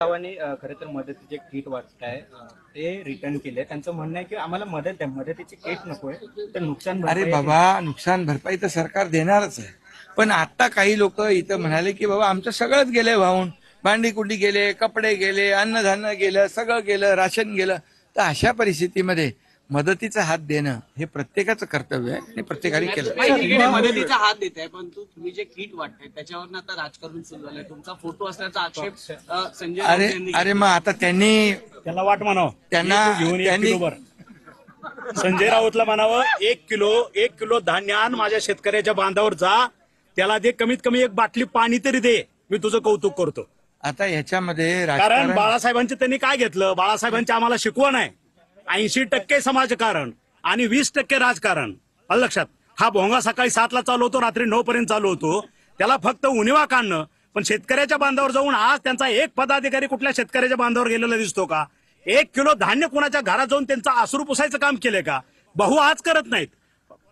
गावाने खरं तर मदतीचे किट वाटताय ते रिटर्न केले. त्यांचं म्हणणं आहे की आम्हाला मदत द्या, मदतीची किट नकोय, तर नुकसान अरे भरपाई बाबा, नुकसान भरपाई तर सरकार देणारच आहे. पण आता काही लोक इथं म्हणाले की बाबा आमचं सगळंच गेलंय वाहून, भांडी कुंडी गेले, कपडे गेले, अन्नधान्य गेलं, सगळं गेलं, राशन गेलं. तर अशा परिस्थितीमध्ये मदतीचा हात देणं हे प्रत्येकाचं कर्तव्य आहे आणि प्रत्येकाने केलं एकीकडे मदतीचा हात देत आहे, परंतु तुम्ही जे किट वाटताय त्याच्यावर आता राजकारण सुरू झालंय. तुमचा फोटो असल्याचा आक्षेप संजय राऊत अरे यांनी अरे मग आता त्यांनी त्याला वाट म्हणावं, त्यांना घेऊन 1 त्यांनी किलो भर. संजय राऊतला म्हणावं, 1 किलो धान्य आण, माझ्या शेतकऱ्याच्या बांधावर जा, त्याला दे, कमीत कमी एक बाटली पाणी तरी दे, मी तुझं कौतुक करतो. आता याच्यामध्ये कारण राजकारण बाळासाहेबांचे त्यांनी काय घेतलं, बाळासाहेबांची आम्हाला शिकवण आहे, 80% समाजकारण आणि 20% राजकारण. आलं लक्षात? हा भोंगा सकाळी 7ला चालू होतो, रात्री 9 पर्यंत चालू होतो. त्याला फक्त उणिवा काढणं. पण शेतकऱ्याच्या बांधावर जाऊन आज त्यांचा एक पदाधिकारी कुठल्या शेतकऱ्याच्या बांधावर गेलेला दिसतो का? 1 किलो धान्य कुणाच्या घरात जाऊन त्यांचा आसरू पुसायचं काम केलंय का? बहु आज करत नाहीत.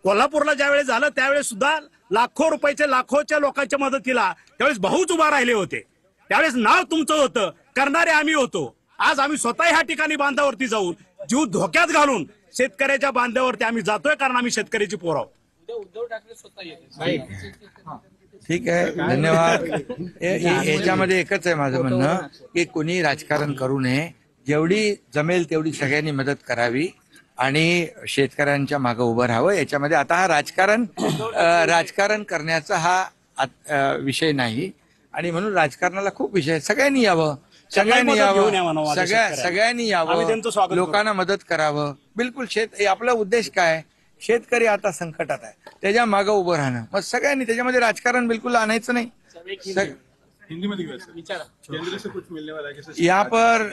कोल्हापूरला ज्यावेळेस झालं त्यावेळेस सुद्धा लाखो रुपयाचे, लाखोच्या लोकांच्या मदतीला त्यावेळेस भाऊच उभा राहिले होते. त्यावेळेस नाव तुमचं होतं, करणारे आम्ही होतो. आज आम्ही स्वतः ह्या ठिकाणी बांधावरती जाऊन जीव धोक्यात घालून शेतकऱ्याच्या बांधावरती आम्ही जातोय, कारण आम्ही शेतकऱ्याची पोरं आहोत. उद्धव ठाकरे स्वतः येते. ठीक आहे, धन्यवाद. याच्यामध्ये एकच आहे माझं म्हणणं की कोणी राजकारण करू नये. जेवढी जमेल तेवढी सगळ्यांनी मदत करावी आणि शेतकऱ्यांच्या मागे उभं राहावं. याच्यामध्ये आता हा राजकारण करण्याचा हा विषय नाही आणि म्हणून राजकारणाला खूप विषय आहे. सगळ्यांनी यावं, सगळ्यांनी आम्ही त्यांचं स्वागत यावं, करू. लोकांना मदत करावं. बिलकुल आपला उद्देश काय? शेतकरी आता संकटात आहे, त्याच्या मागे उभं राहणं. मग सगळ्यांनी त्याच्यामध्ये राजकारण बिलकुल आणायचं नाही. यहाँ पर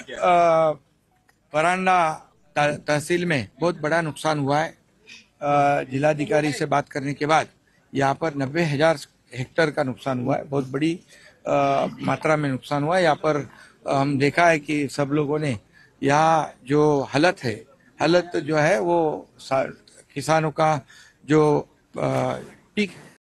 परांडा तहसील में बहुत बड़ा नुकसान हुआ है। जिलाधिकारी से बात करने के बाद यहाँ पर 90,000 हेक्टेयर का नुकसान हुआ है। बहुत बड़ी मात्रा में नुकसान हुआ है। यहाँ पर हम देखा है कि सब लोगों ने यहाँ जो हालत जो है वो किसानों का जो पीक